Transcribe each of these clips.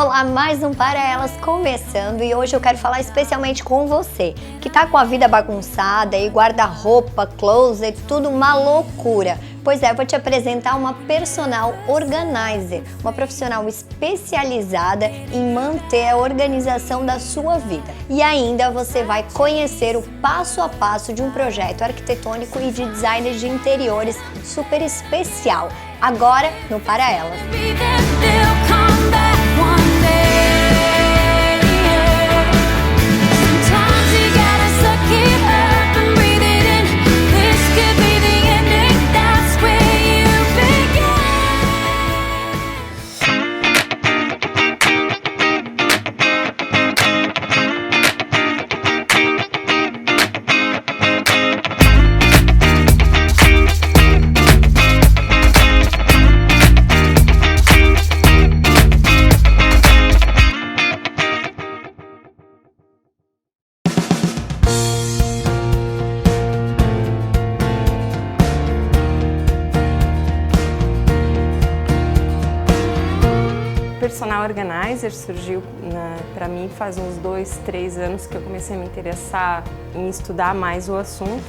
Olá, mais um Para Elas começando e hoje eu quero falar especialmente com você que tá com a vida bagunçada e guarda-roupa, closet, tudo uma loucura. Pois é, eu vou te apresentar uma personal organizer, uma profissional especializada em manter a organização da sua vida. E ainda você vai conhecer o passo a passo de um projeto arquitetônico e de design de interiores super especial. Agora no Para Elas. Personal Organizer surgiu para mim faz uns 2, 3 anos que eu comecei a me interessar em estudar mais o assunto,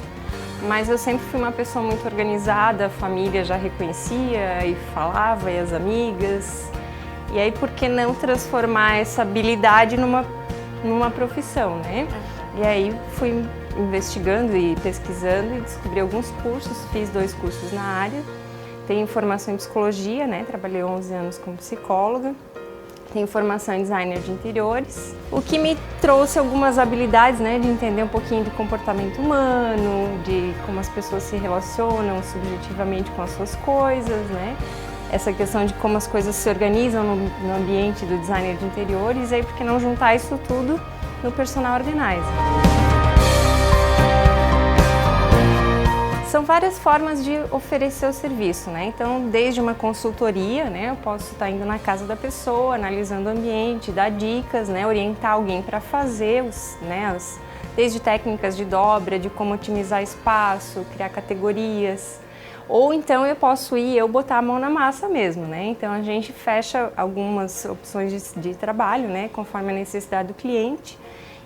mas eu sempre fui uma pessoa muito organizada, a família já reconhecia e falava, e as amigas, e aí por que não transformar essa habilidade numa profissão, né? E aí fui investigando e pesquisando e descobri alguns cursos, fiz 2 cursos na área. Tenho formação em psicologia, né? Trabalhei 11 anos como psicóloga. Tenho formação em designer de interiores, o que me trouxe algumas habilidades, né? De entender um pouquinho de comportamento humano, de como as pessoas se relacionam subjetivamente com as suas coisas, né? Essa questão de como as coisas se organizam no ambiente do designer de interiores, e aí por que não juntar isso tudo no personal organizer? São várias formas de oferecer o serviço, né? Então, desde uma consultoria, né? Eu posso estar indo na casa da pessoa, analisando o ambiente, dar dicas, né? Orientar alguém para fazer, desde técnicas de dobra, de como otimizar espaço, criar categorias. Ou então eu posso botar a mão na massa mesmo, né? Então a gente fecha algumas opções de trabalho, né? Conforme a necessidade do cliente.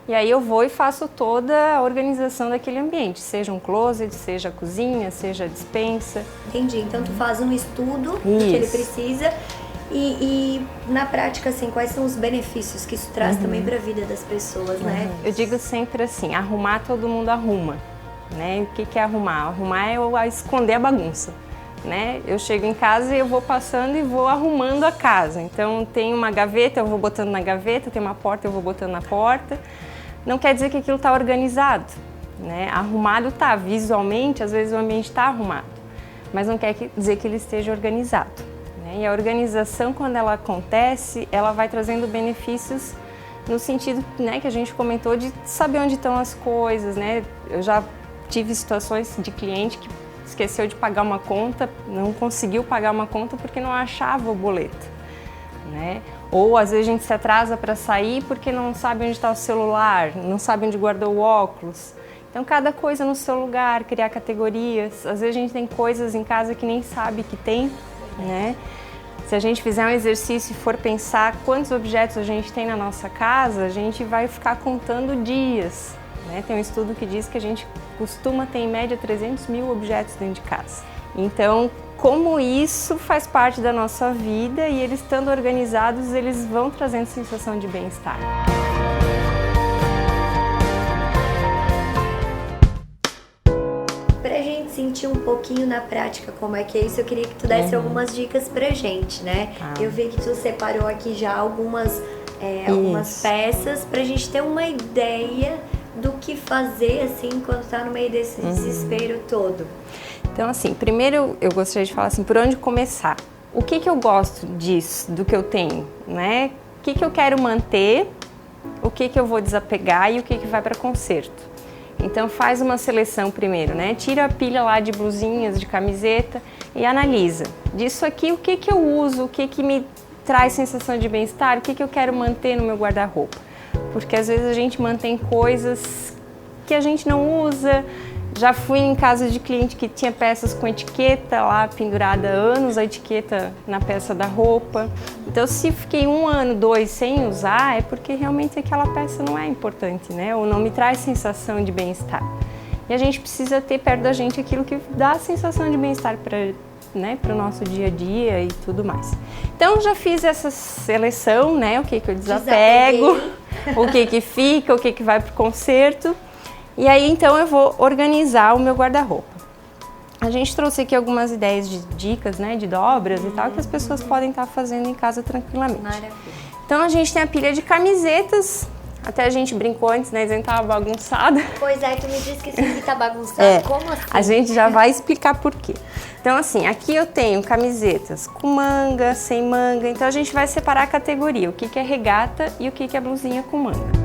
E aí eu vou e faço toda a organização daquele ambiente, seja um closet, seja a cozinha, seja a despensa. Entendi, então tu faz um estudo do que ele precisa e na prática, assim, quais são os benefícios que isso traz também para a vida das pessoas, né? Eu digo sempre assim, arrumar todo mundo arruma, né? O que é arrumar? Arrumar é esconder a bagunça, né? Eu chego em casa e eu vou passando e vou arrumando a casa. Então tem uma gaveta, eu vou botando na gaveta, tem uma porta, eu vou botando na porta. Não quer dizer que aquilo está organizado, né? Arrumado está, visualmente, às vezes o ambiente está arrumado, mas não quer dizer que ele esteja organizado, né? E a organização, quando ela acontece, ela vai trazendo benefícios no sentido, né, que a gente comentou, de saber onde estão as coisas, né? Eu já tive situações de cliente que esqueceu de pagar uma conta, não conseguiu pagar uma conta porque não achava o boleto, né? Ou às vezes a gente se atrasa para sair porque não sabe onde está o celular, não sabe onde guardou o óculos. Então cada coisa no seu lugar, criar categorias. Às vezes a gente tem coisas em casa que nem sabe que tem, né? Se a gente fizer um exercício e for pensar quantos objetos a gente tem na nossa casa, a gente vai ficar contando dias, né? Tem um estudo que diz que a gente costuma ter em média 300 mil objetos dentro de casa. Então, como isso faz parte da nossa vida e eles estando organizados, eles vão trazendo sensação de bem-estar. Pra gente sentir um pouquinho na prática como é que é isso, eu queria que tu desse algumas dicas pra gente, né? Eu vi que tu separou aqui já algumas peças pra gente ter uma ideia do que fazer, assim, quando tá no meio desse desespero todo. Então, assim, primeiro eu gostaria de falar assim, por onde começar? O que eu gosto disso, do que eu tenho, né? O que eu quero manter, o que eu vou desapegar e o que vai para conserto. Então faz uma seleção primeiro, né? Tira a pilha lá de blusinhas, de camiseta e analisa. Disso aqui, o que eu uso, o que me traz sensação de bem-estar, o que eu quero manter no meu guarda-roupa. Porque às vezes a gente mantém coisas que a gente não usa, Já fui em casa de cliente que tinha peças com etiqueta lá pendurada há anos, a etiqueta na peça da roupa. Então, se fiquei 1 ano, 2 sem usar, é porque realmente aquela peça não é importante, né? Ou não me traz sensação de bem-estar. E a gente precisa ter perto da gente aquilo que dá a sensação de bem-estar para o nosso dia a dia e tudo mais. Então, já fiz essa seleção, né? O que eu desapego, o que fica, o que vai para o concerto. E aí, então, eu vou organizar o meu guarda-roupa. A gente trouxe aqui algumas ideias de dicas, né, de dobras e tal, que as pessoas podem estar fazendo em casa tranquilamente. Maravilha. Então, a gente tem a pilha de camisetas. Até a gente brincou antes, né, dizendo que tava bagunçada. Pois é, tu me disse que isso aqui tá bagunçado. Como assim? A gente já vai explicar por quê. Então, assim, aqui eu tenho camisetas com manga, sem manga. Então, a gente vai separar a categoria, o que é regata e o que é blusinha com manga.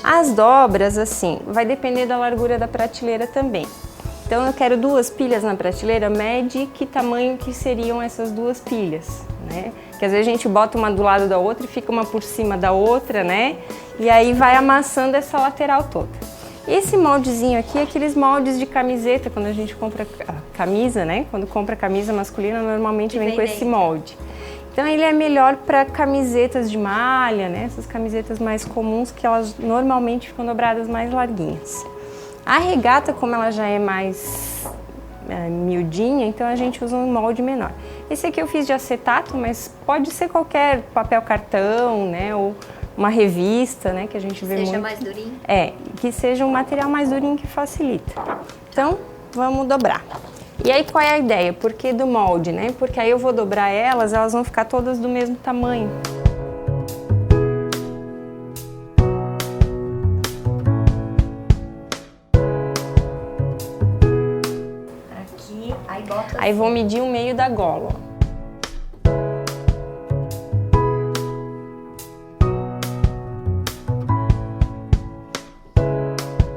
As dobras, assim, vai depender da largura da prateleira também. Então, eu quero 2 pilhas na prateleira, mede que tamanho que seriam essas 2 pilhas, né? Que às vezes a gente bota uma do lado da outra e fica uma por cima da outra, né? E aí vai amassando essa lateral toda. Esse moldezinho aqui é aqueles moldes de camiseta, quando a gente compra camisa, né? Quando compra camisa masculina, normalmente vem com esse molde. Então ele é melhor para camisetas de malha, né? Essas camisetas mais comuns que elas normalmente ficam dobradas mais larguinhas. A regata, como ela já é mais miudinha, então a gente usa um molde menor. Esse aqui eu fiz de acetato, mas pode ser qualquer papel cartão, né? Ou uma revista, né? Que a gente vê muito. Seja mais durinho? Que seja um material mais durinho que facilita. Então, vamos dobrar. E aí, qual é a ideia? Por que do molde, né? Porque aí eu vou dobrar elas vão ficar todas do mesmo tamanho. Aqui, aí bota... Aí vou medir o meio da gola, ó.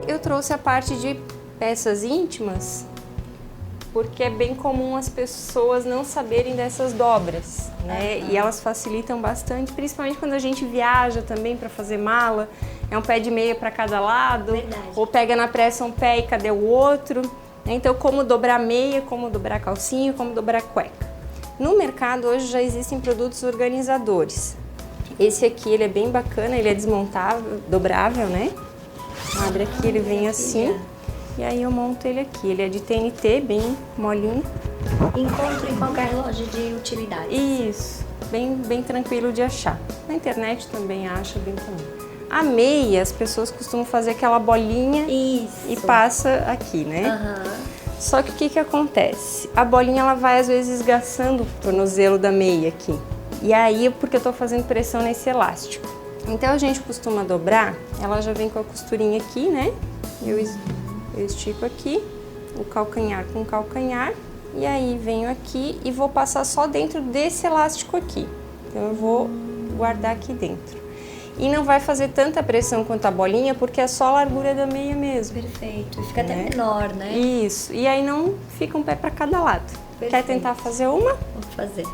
Eu trouxe a parte de peças íntimas, porque é bem comum as pessoas não saberem dessas dobras, né? E elas facilitam bastante, principalmente quando a gente viaja também para fazer mala. É um pé de meia para cada lado. Verdade. Ou pega na pressa um pé e cadê o outro? Então, como dobrar meia, como dobrar calcinha, como dobrar cueca. No mercado hoje já existem produtos organizadores. Esse aqui ele é bem bacana, ele é desmontável, dobrável, né? Abre aqui, ele vem assim. E aí eu monto ele aqui. Ele é de TNT, bem molinho. Encontro em qualquer loja de utilidades. Isso, bem tranquilo de achar. Na internet também acha bem comum. A meia, as pessoas costumam fazer aquela bolinha e passa aqui, né? Só que o que acontece? A bolinha ela vai às vezes esgaçando o tornozelo da meia aqui. E aí, porque eu tô fazendo pressão nesse elástico. Então a gente costuma dobrar, ela já vem com a costurinha aqui, né? Eu estico aqui, o calcanhar com o calcanhar, e aí venho aqui e vou passar só dentro desse elástico aqui. Então eu vou guardar aqui dentro. E não vai fazer tanta pressão quanto a bolinha, porque é só a largura da meia mesmo. Perfeito, fica até menor, né? Isso, e aí não fica um pé para cada lado. Perfeito. Quer tentar fazer uma? Vou fazer.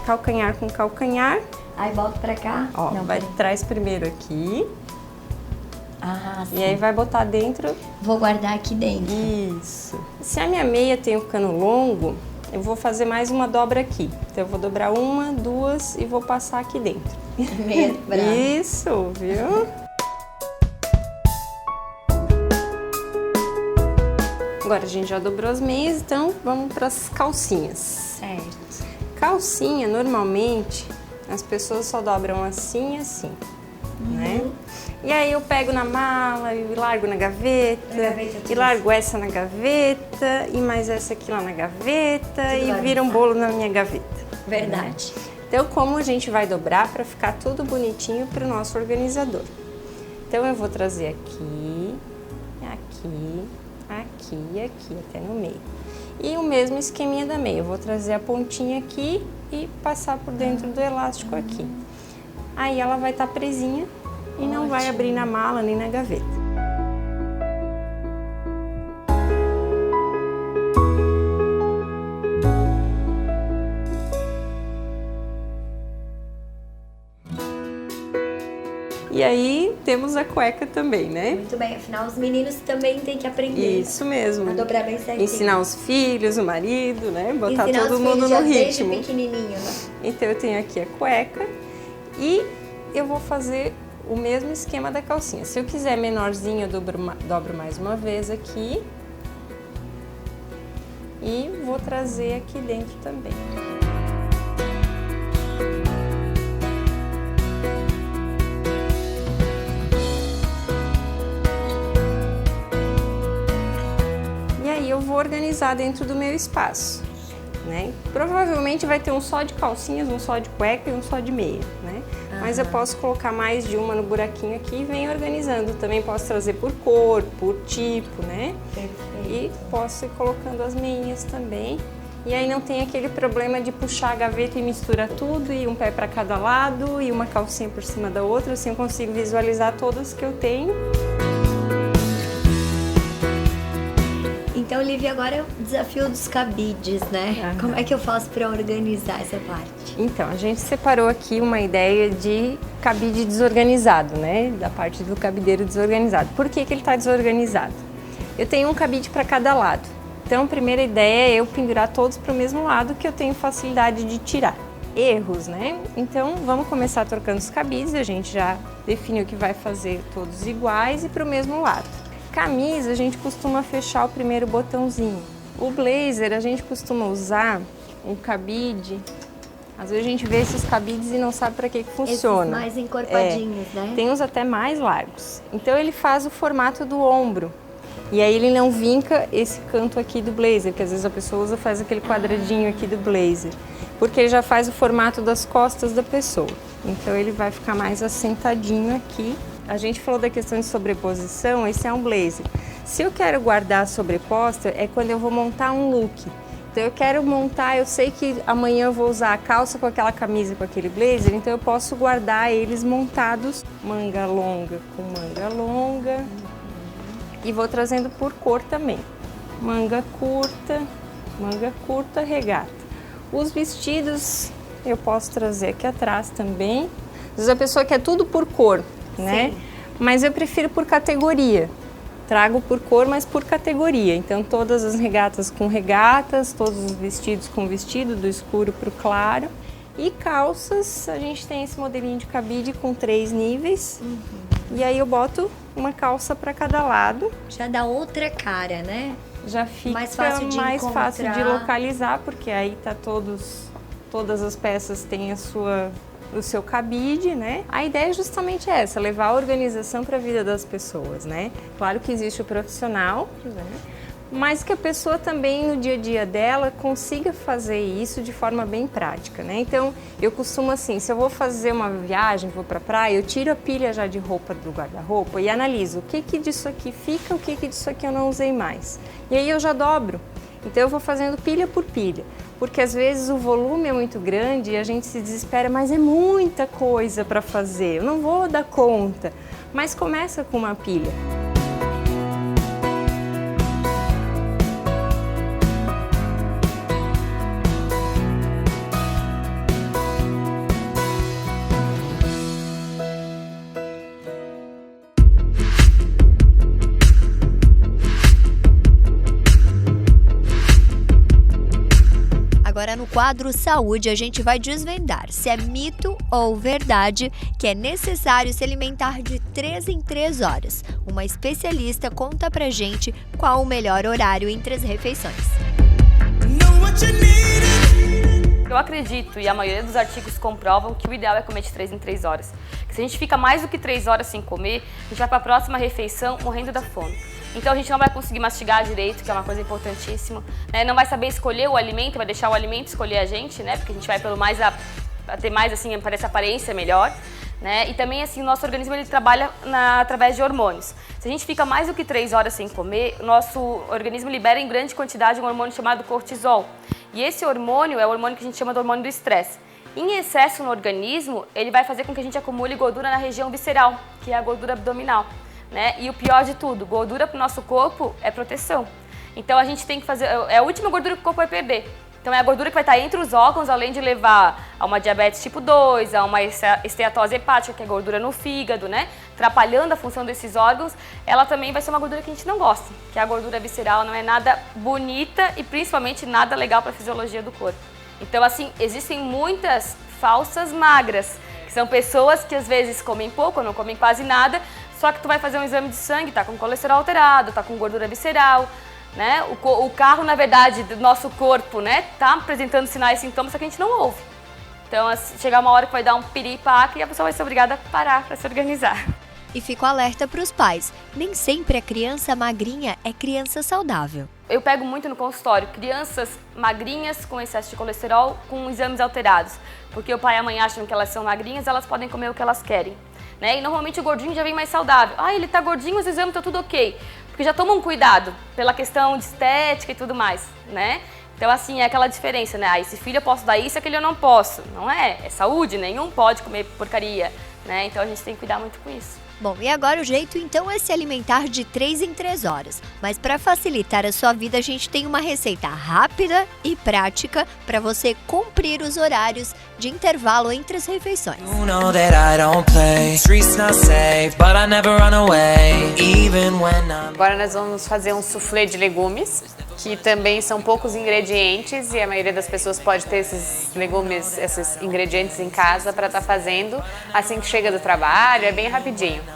Calcanhar com calcanhar. Aí volto pra cá. Ó, traz primeiro aqui. Sim. E aí vai botar dentro. Vou guardar aqui dentro. Isso. Se a minha meia tem o cano longo, eu vou fazer mais uma dobra aqui. Então eu vou dobrar 1, 2 e vou passar aqui dentro. Meia brava. Isso, viu? Agora a gente já dobrou as meias, então vamos para as calcinhas. Certo. Calcinha, normalmente, as pessoas só dobram assim e assim, né? E aí eu pego na mala e largo na gaveta, e largo essa na gaveta, e mais essa aqui lá na gaveta, e vira um bolo na minha gaveta. Verdade. Então, como a gente vai dobrar para ficar tudo bonitinho para o nosso organizador? Então, eu vou trazer aqui, aqui, aqui e aqui, até no meio. E o mesmo esqueminha da meia, eu vou trazer a pontinha aqui e passar por dentro do elástico aqui. Aí ela vai estar presinha e não vai abrir na mala nem na gaveta. E aí temos a cueca também, né? Muito bem, afinal os meninos também têm que aprender. Isso mesmo. A dobrar bem certinho. Ensinar os filhos, o marido, né? Botar Ensinar todo os mundo filhos no já ritmo. Desde pequenininho, né? Então eu tenho aqui a cueca e eu vou fazer o mesmo esquema da calcinha. Se eu quiser menorzinho, eu dobro mais uma vez aqui. E vou trazer aqui dentro também. E aí eu vou organizar dentro do meu espaço, né? Provavelmente vai ter um só de calcinhas, um só de cueca e um só de meia, né? Mas eu posso colocar mais de uma no buraquinho aqui e venho organizando. Também posso trazer por cor, por tipo, né? Perfeito. E posso ir colocando as meinhas também. E aí não tem aquele problema de puxar a gaveta e misturar tudo, e um pé para cada lado, e uma calcinha por cima da outra. Assim eu consigo visualizar todas que eu tenho. Então, Lívia, agora é o desafio dos cabides, né? Aham. Como é que eu faço para organizar essa parte? Então, a gente separou aqui uma ideia de cabide desorganizado, né? Da parte do cabideiro desorganizado. Por que que ele está desorganizado? Eu tenho um cabide para cada lado. Então, a primeira ideia é eu pendurar todos para o mesmo lado, que eu tenho facilidade de tirar. Erros, né? Então, vamos começar trocando os cabides. A gente já definiu que vai fazer todos iguais e para o mesmo lado. Camisa, a gente costuma fechar o primeiro botãozinho. O blazer, a gente costuma usar um cabide. Às vezes a gente vê esses cabides e não sabe para que funciona. Esses mais encorpadinhos, né? Tem uns até mais largos. Então ele faz o formato do ombro. E aí ele não vinca esse canto aqui do blazer, que às vezes a pessoa usa, faz aquele quadradinho aqui do blazer. Porque ele já faz o formato das costas da pessoa. Então ele vai ficar mais assentadinho aqui. A gente falou da questão de sobreposição, esse é um blazer. Se eu quero guardar sobreposta, é quando eu vou montar um look. Então eu quero montar, eu sei que amanhã eu vou usar a calça com aquela camisa, com aquele blazer, então eu posso guardar eles montados, manga longa com manga longa. E vou trazendo por cor também. Manga curta, regata. Os vestidos eu posso trazer aqui atrás também. Às vezes a pessoa quer tudo por cor, né? Sim. Mas eu prefiro por categoria. Trago por cor, mas por categoria. Então todas as regatas com regatas, todos os vestidos com vestido, do escuro para o claro. E calças, a gente tem esse modelinho de cabide com 3 níveis. E aí eu boto uma calça para cada lado. Já dá outra cara, né? Já fica Mais fácil de fácil de encontrar. localizar, porque aí tá todas as peças têm o seu cabide, né? A ideia é justamente essa, levar a organização para a vida das pessoas, né? Claro que existe o profissional, né? Mas que a pessoa também no dia a dia dela consiga fazer isso de forma bem prática, né? Então eu costumo assim, se eu vou fazer uma viagem, vou para a praia, eu tiro a pilha já de roupa do guarda-roupa e analiso o que disso aqui fica, o que disso aqui eu não usei mais. E aí eu já dobro. Então eu vou fazendo pilha por pilha, porque às vezes o volume é muito grande e a gente se desespera, mas é muita coisa para fazer, eu não vou dar conta. Mas começa com uma pilha. Agora no quadro Saúde a gente vai desvendar se é mito ou verdade que é necessário se alimentar de 3 em 3 horas. Uma especialista conta pra gente qual o melhor horário entre as refeições. Eu acredito, e a maioria dos artigos comprovam, que o ideal é comer de 3 em 3 horas. Que se a gente fica mais do que 3 horas sem comer, a gente vai para a próxima refeição morrendo da fome. Então a gente não vai conseguir mastigar direito, que é uma coisa importantíssima, né? Não vai saber escolher o alimento, vai deixar o alimento escolher a gente, né? Porque a gente vai pelo mais a ter mais assim, parece aparência melhor, né? E também assim, o nosso organismo ele trabalha através de hormônios. Se a gente fica mais do que 3 horas sem comer, o nosso organismo libera em grande quantidade um hormônio chamado cortisol. E esse hormônio é o hormônio que a gente chama de hormônio do estresse. Em excesso no organismo, ele vai fazer com que a gente acumule gordura na região visceral, que é a gordura abdominal, né? E o pior de tudo, gordura para o nosso corpo é proteção. Então a gente tem que fazer, é a última gordura que o corpo vai perder. Então é a gordura que vai estar entre os órgãos, além de levar a uma diabetes tipo 2, a uma esteatose hepática, que é gordura no fígado, né? Atrapalhando a função desses órgãos, ela também vai ser uma gordura que a gente não gosta, que é a gordura visceral, não é nada bonita e principalmente nada legal para a fisiologia do corpo. Então, assim, existem muitas falsas magras, que são pessoas que às vezes comem pouco ou não comem quase nada, só que tu vai fazer um exame de sangue, tá com colesterol alterado, tá com gordura visceral, né? O carro, na verdade, do nosso corpo, né, tá apresentando sinais e sintomas, só que a gente não ouve. Então, chegar uma hora que vai dar um piripaque e a pessoa vai ser obrigada a parar para se organizar. E fico alerta para os pais, nem sempre a criança magrinha é criança saudável. Eu pego muito no consultório crianças magrinhas com excesso de colesterol com exames alterados, porque o pai e a mãe acham que elas são magrinhas, elas podem comer o que elas querem, né? E normalmente o gordinho já vem mais saudável. Ah, ele tá gordinho, os exames tá tudo ok, porque já tomam cuidado pela questão de estética e tudo mais, né? Então, assim, é aquela diferença, né? Ah, esse filho eu posso dar isso, aquele eu não posso. Não é, é saúde, nenhum pode comer porcaria, né? Então a gente tem que cuidar muito com isso. Bom, e agora o jeito então é se alimentar de 3 em 3 horas. Mas para facilitar a sua vida, a gente tem uma receita rápida e prática para você cumprir os horários de intervalo entre as refeições. Agora nós vamos fazer um soufflé de legumes, que também são poucos ingredientes e a maioria das pessoas pode ter esses legumes, esses ingredientes em casa para estar fazendo assim que chega do trabalho, é bem rapidinho.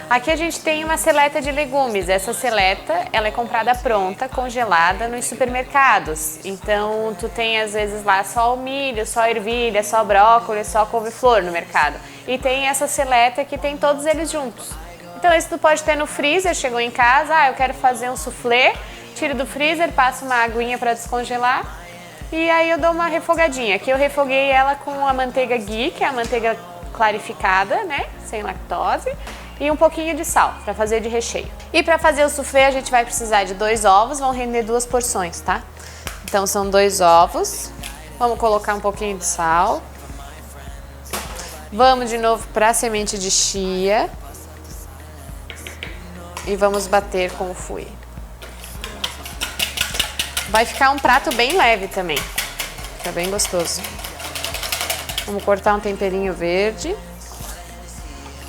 Aqui a gente tem uma seleta de legumes. Essa seleta, ela é comprada pronta, congelada nos supermercados. Então, tu tem às vezes lá só o milho, só a ervilha, só brócolis, só couve-flor no mercado. E tem essa seleta que tem todos eles juntos. Então, esse tu pode ter no freezer, chegou em casa, eu quero fazer um soufflé, tiro do freezer, passo uma aguinha para descongelar e aí eu dou uma refogadinha. Aqui eu refoguei ela com a manteiga ghee, que é a manteiga clarificada, né, sem lactose, e um pouquinho de sal para fazer de recheio. E para fazer o soufflé a gente vai precisar de 2 ovos, vão render 2 porções, tá? Então são 2 ovos, vamos colocar um pouquinho de sal, vamos de novo para a semente de chia e vamos bater com o fouet. Vai ficar um prato bem leve também, fica bem gostoso. Vamos cortar um temperinho verde.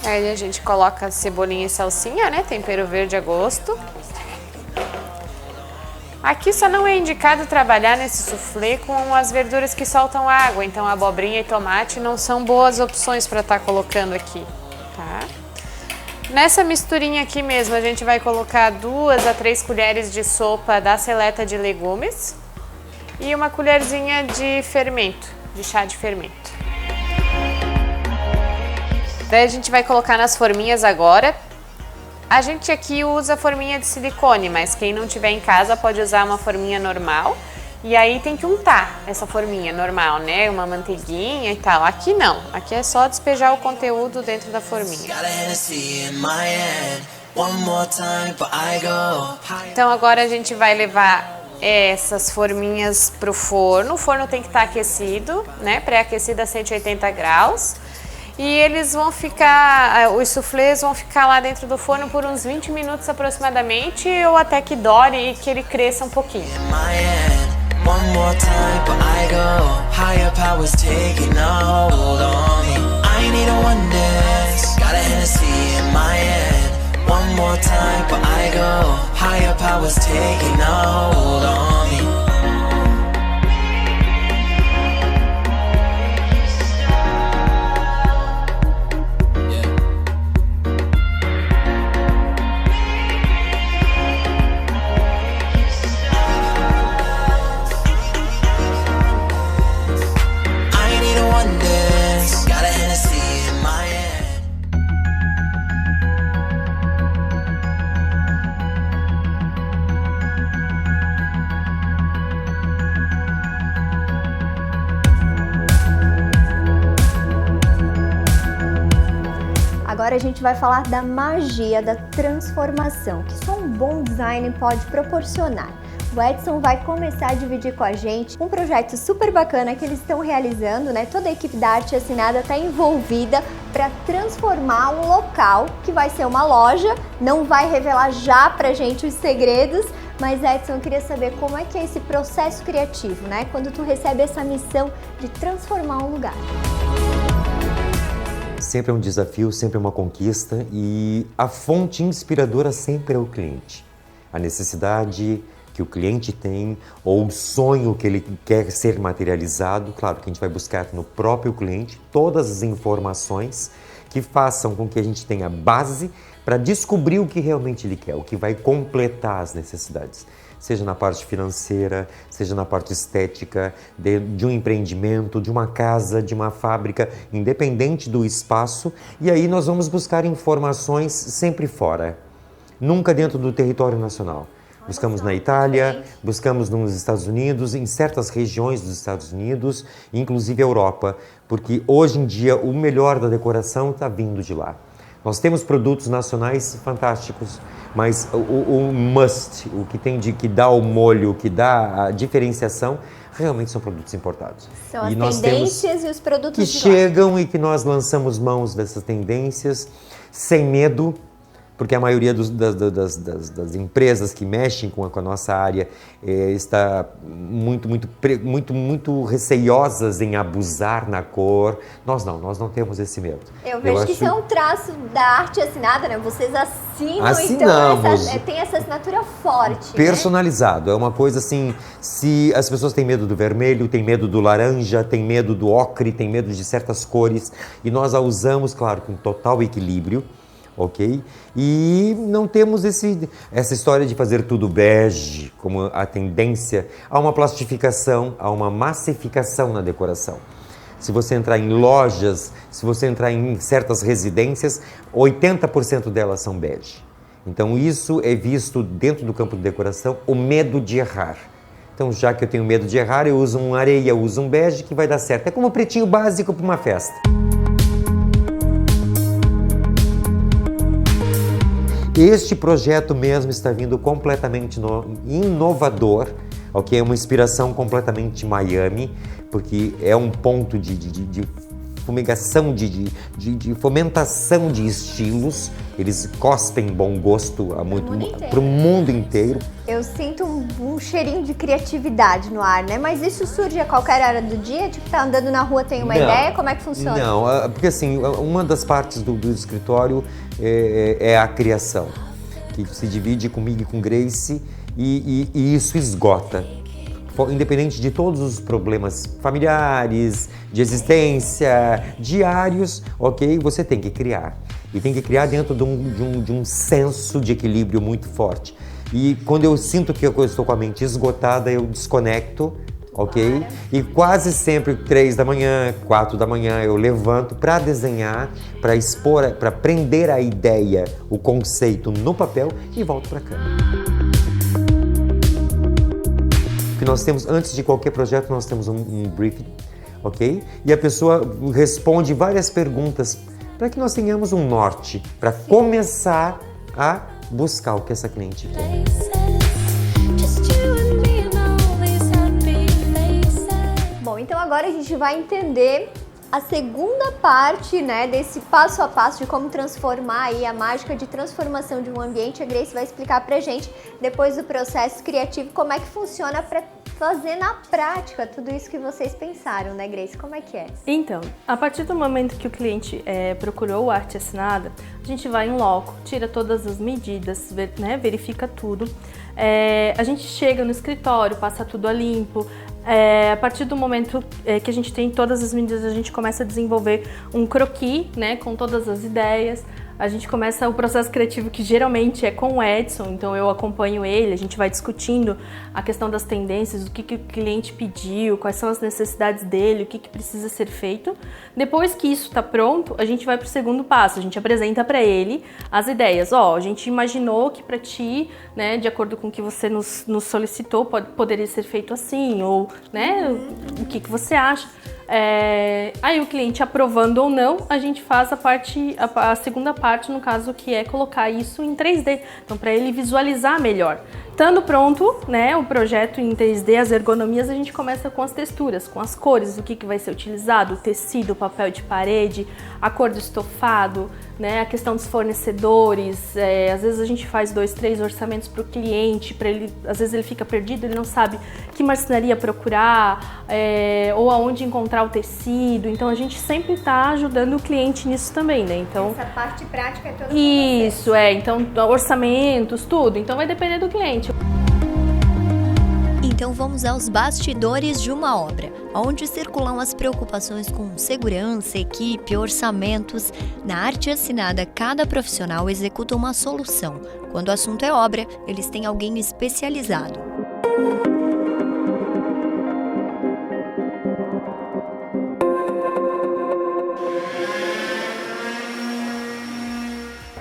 Aí a gente coloca cebolinha e salsinha, né? Tempero verde a gosto. Aqui só não é indicado trabalhar nesse soufflé com as verduras que soltam água, então abobrinha e tomate não são boas opções para estar colocando aqui, tá? Nessa misturinha aqui mesmo, a gente vai colocar 2 a 3 colheres de sopa da seleta de legumes e uma colherzinha de fermento, de chá de fermento. Daí a gente vai colocar nas forminhas agora. A gente aqui usa forminha de silicone, mas quem não tiver em casa pode usar uma forminha normal. E aí tem que untar essa forminha normal, né? Uma manteiguinha e tal. Aqui não, aqui é só despejar o conteúdo dentro da forminha. Então agora a gente vai levar essas forminhas pro forno. O forno tem que estar aquecido, né? Pré-aquecido a 180 graus. E eles vão ficar, os soufflés vão ficar lá dentro do forno por uns 20 minutos aproximadamente, ou até que dore e que ele cresça um pouquinho. One more time, but I go. Higher powers taking a hold on me. I need a one dance. Got a Hennessy in my hand. One more time, but I go. Higher powers taking a hold on me. Agora a gente vai falar da magia da transformação, que só um bom design pode proporcionar. O Edson vai começar a dividir com a gente um projeto super bacana que eles estão realizando, né? Toda a equipe da Arte Assinada está envolvida para transformar um local que vai ser uma loja, não vai revelar já pra gente os segredos, Mas Edson, eu queria saber como é que é esse processo criativo, né? Quando tu recebe essa missão de transformar um lugar. Sempre é um desafio, sempre é uma conquista e a fonte inspiradora sempre é o cliente. A necessidade que o cliente tem ou o sonho que ele quer ser materializado, claro que a gente vai buscar no próprio cliente todas as informações que façam com que a gente tenha base para descobrir o que realmente ele quer, o que vai completar as necessidades. Seja na parte financeira, seja na parte estética, de um empreendimento, de uma casa, de uma fábrica, independente do espaço. E aí nós vamos buscar informações sempre fora, nunca dentro do território nacional. Buscamos na Itália, buscamos nos Estados Unidos, em certas regiões dos Estados Unidos, inclusive a Europa, porque hoje em dia o melhor da decoração está vindo de lá. Nós temos produtos nacionais fantásticos, mas o must, o que tem que dá o molho, o que dá a diferenciação, realmente são produtos importados. São as tendências e os produtos que de lá. chegam e que nós lançamos mãos dessas tendências sem medo, porque a maioria das empresas que mexem com a nossa área está muito receiosas em abusar na cor. Nós não temos esse medo. Eu vejo que isso é um traço da arte assinada, né? Vocês assinam, Assinamos. Então tem essa assinatura forte. Personalizado, né? É uma coisa assim, se as pessoas têm medo do vermelho, têm medo do laranja, têm medo do ocre, têm medo de certas cores, e nós a usamos, claro, com total equilíbrio. Ok? E não temos essa história de fazer tudo bege, como a tendência. Há uma plastificação, há uma massificação na decoração. Se você entrar em lojas, se você entrar em certas residências, 80% delas são bege. Então isso é visto dentro do campo de decoração, o medo de errar. Então já que eu tenho medo de errar, eu uso um areia, eu uso um bege que vai dar certo. É como um pretinho básico para uma festa. Este projeto mesmo está vindo completamente inovador, ok? É uma inspiração completamente Miami, porque é um ponto de fumigação, de fomentação de estilos. Eles cospem bom gosto para o mundo inteiro. Eu sinto um cheirinho de criatividade no ar, né? Mas isso surge a qualquer hora do dia? Tipo, tá andando na rua, tem uma ideia? Como é que funciona? Não, porque assim, uma das partes do escritório é a criação, que se divide comigo e com Grace e isso esgota. Independente de todos os problemas familiares, de existência, diários, ok? Você tem que criar. E tem que criar dentro de um senso de equilíbrio muito forte. E quando eu sinto que eu estou com a mente esgotada, eu desconecto, ok? E quase sempre 3 da manhã, 4 da manhã, eu levanto para desenhar, para expor, para prender a ideia, o conceito no papel e volto para a cama. Que nós temos, antes de qualquer projeto, nós temos um briefing, ok? E a pessoa responde várias perguntas para que nós tenhamos um norte, para começar a buscar o que essa cliente quer. Bom, então agora a gente vai entender a segunda parte, né, desse passo a passo de como transformar aí a mágica de transformação de um ambiente. A Grace vai explicar pra gente, depois do processo criativo, como é que funciona para fazer na prática tudo isso que vocês pensaram, né, Grace? Como é que é? Então, a partir do momento que o cliente procurou a arte assinada, a gente vai em loco, tira todas as medidas, né, verifica tudo. A gente chega no escritório, passa tudo a limpo. A partir do momento que a gente tem todas as medidas, a gente começa a desenvolver um croquis, né, com todas as ideias. A gente começa o processo criativo, que geralmente é com o Edson, então eu acompanho ele, a gente vai discutindo a questão das tendências, o que o cliente pediu, quais são as necessidades dele, o que precisa ser feito. Depois que isso está pronto, a gente vai para o segundo passo, a gente apresenta para ele as ideias. A gente imaginou que para ti, né, de acordo com o que você nos solicitou, poderia ser feito assim, ou, né, o que você acha. Aí o cliente aprovando ou não, a gente faz a segunda parte, no caso, que é colocar isso em 3D, então para ele visualizar melhor. Então Estando pronto, né, o projeto em 3D, as ergonomias, a gente começa com as texturas, com as cores, o que vai ser utilizado, o tecido, o papel de parede, a cor do estofado, né, a questão dos fornecedores. Às vezes a gente faz 2, 3 orçamentos para o cliente, às vezes ele fica perdido, ele não sabe que marcenaria procurar, ou aonde encontrar o tecido. Então a gente sempre está ajudando o cliente nisso também, né? Então, essa parte prática é toda isso, então orçamentos, tudo. Então vai depender do cliente. Então vamos aos bastidores de uma obra, onde circulam as preocupações com segurança, equipe, orçamentos. Na arte assinada, cada profissional executa uma solução. Quando o assunto é obra, eles têm alguém especializado.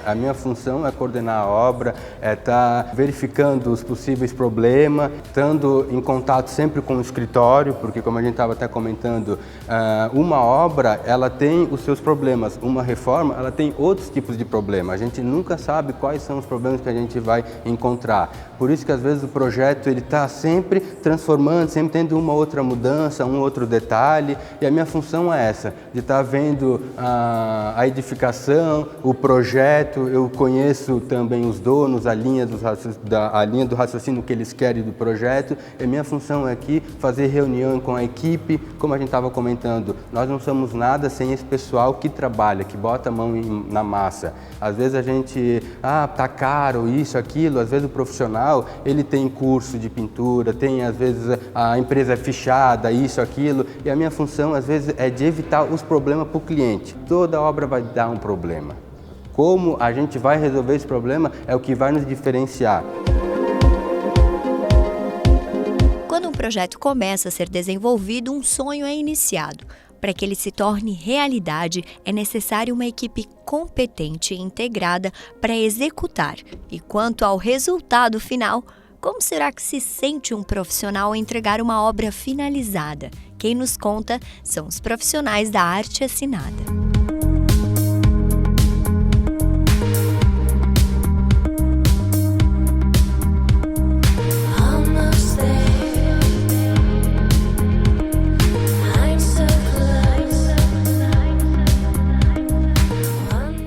A minha função é coordenar a obra, é estar verificando os possíveis problemas, estando em contato sempre com o escritório, porque como a gente estava até comentando, uma obra ela tem os seus problemas, uma reforma ela tem outros tipos de problemas. A gente nunca sabe quais são os problemas que a gente vai encontrar. Por isso que às vezes o projeto ele está sempre transformando, sempre tendo uma outra mudança, um outro detalhe. E a minha função é essa, de estar vendo a edificação, o projeto. Eu conheço também os donos, a linha do raciocínio que eles querem do projeto. E a minha função é aqui fazer reunião com a equipe, como a gente estava comentando. Nós não somos nada sem esse pessoal que trabalha, que bota a mão na massa. Às vezes a gente, tá caro, isso, aquilo. Às vezes o profissional, ele tem curso de pintura, tem às vezes a empresa é fechada, isso, aquilo. E a minha função às vezes é de evitar os problemas para o cliente. Toda obra vai dar um problema. Como a gente vai resolver esse problema é o que vai nos diferenciar. Quando um projeto começa a ser desenvolvido, um sonho é iniciado. Para que ele se torne realidade, é necessário uma equipe competente e integrada para executar. E quanto ao resultado final, como será que se sente um profissional ao entregar uma obra finalizada? Quem nos conta são os profissionais da arte assinada.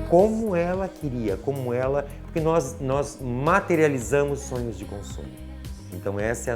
Como ela queria, porque nós materializamos sonhos de consumo. Então essa é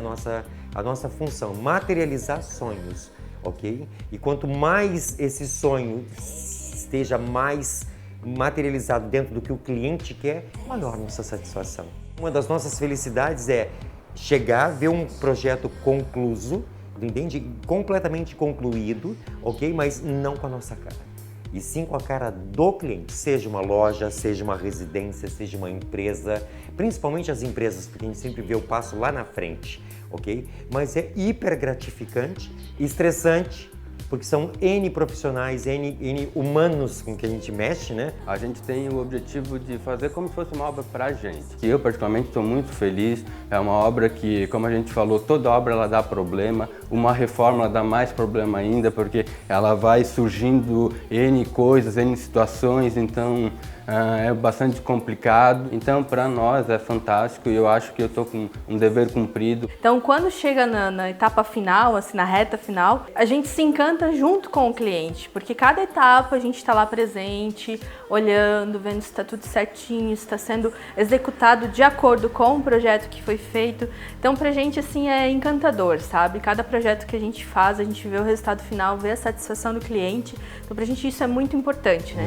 a nossa função, materializar sonhos, ok? E quanto mais esse sonho esteja mais materializado dentro do que o cliente quer, maior nossa satisfação. Uma das nossas felicidades é chegar, ver um projeto concluso, entende? Completamente concluído, ok? Mas não com a nossa cara. E sim com a cara do cliente, seja uma loja, seja uma residência, seja uma empresa, principalmente as empresas, porque a gente sempre vê o passo lá na frente, ok? Mas é hiper gratificante, estressante, porque são N profissionais, N humanos com que a gente mexe, né? A gente tem o objetivo de fazer como se fosse uma obra pra gente. Eu, particularmente, estou muito feliz. É uma obra que, como a gente falou, toda obra ela dá problema. Uma reforma ela dá mais problema ainda, porque ela vai surgindo N coisas, N situações, então é bastante complicado. Então, para nós é fantástico e eu acho que eu estou com um dever cumprido. Então, quando chega na etapa final, assim, na reta final, a gente se encanta junto com o cliente, porque cada etapa a gente está lá presente, olhando, vendo se está tudo certinho, se está sendo executado de acordo com o projeto que foi feito. Então, pra gente, assim, é encantador, sabe? Cada projeto que a gente faz, a gente vê o resultado final, vê a satisfação do cliente. Então, pra gente isso é muito importante, né?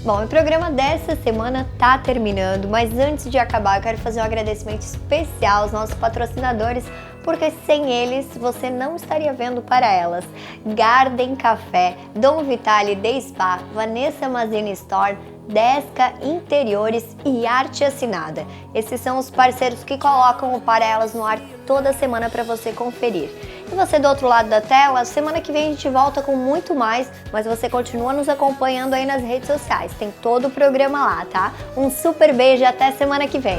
Bom, o programa dessa semana tá terminando, mas antes de acabar eu quero fazer um agradecimento especial aos nossos patrocinadores, porque sem eles você não estaria vendo Para Elas. Garden Café, Dom Vitale Day Spa, Vanessa Mazini Store, Desca Interiores e Arte Assinada. Esses são os parceiros que colocam o Para Elas no ar toda semana para você conferir. E você do outro lado da tela, semana que vem a gente volta com muito mais, mas você continua nos acompanhando aí nas redes sociais. Tem todo o programa lá, tá? Um super beijo e até semana que vem!